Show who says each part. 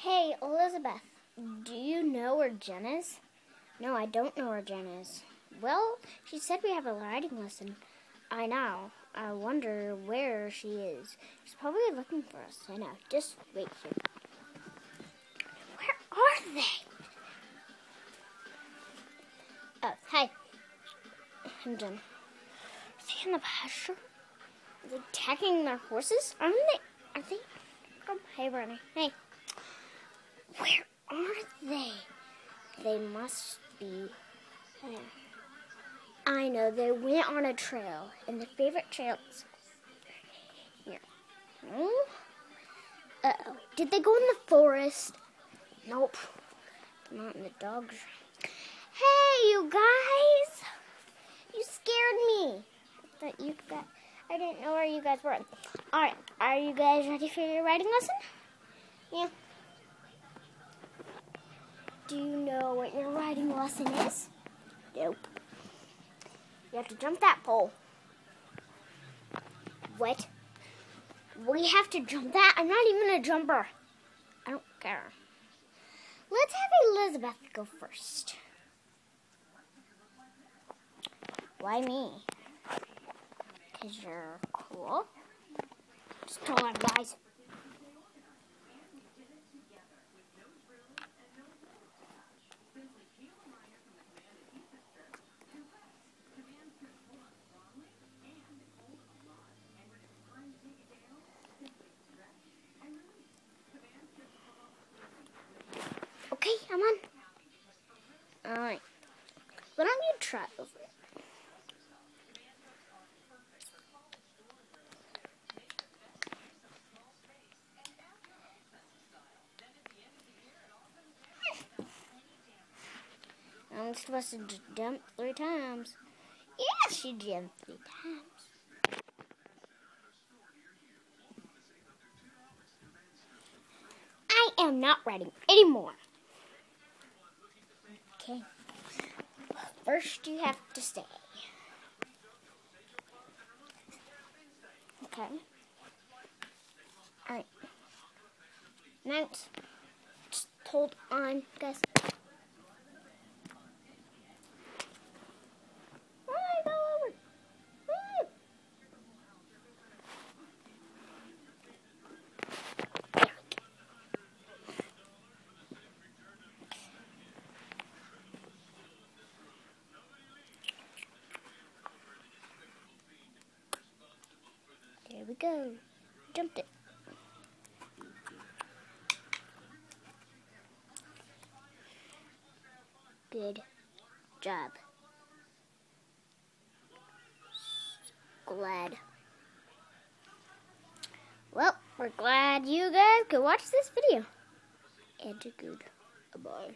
Speaker 1: Hey, Elizabeth, do you know where Jen is? No, I don't know where Jen is. Well, she said we have a writing lesson. I know. I wonder where she is. She's probably looking for us. I know. Just wait here. Where are they? Oh, hi. I'm Jen. Are they in the pasture? Are they attacking their horses? Are they? Oh, hey, Bernie. Hey. Where are they? They must be. I know, they went on a trail, and their favorite trail is here. Uh-oh. Did they go in the forest? Nope. Not in the dogs. Hey, you guys! You scared me. I didn't know where you guys were. Alright, are you guys ready for your writing lesson? Yeah. Do you know what your writing lesson is? Nope. You have to jump that pole. What? We have to jump that? I'm not even a jumper. I don't care. Let's have Elizabeth go first. Why me? Because you're cool. Just tell her, guys. Okay, I'm on. Alright. Why don't you try over it? I'm supposed to jump 3 times. Yeah, she jumped 3 times. I am not writing anymore. Okay. First, you have to stay. Okay. Alright. Now, just hold on, guys. Go over. There we go. Jumped it. Good job. Glad. Well, we're glad you guys could watch this video. And a good bye.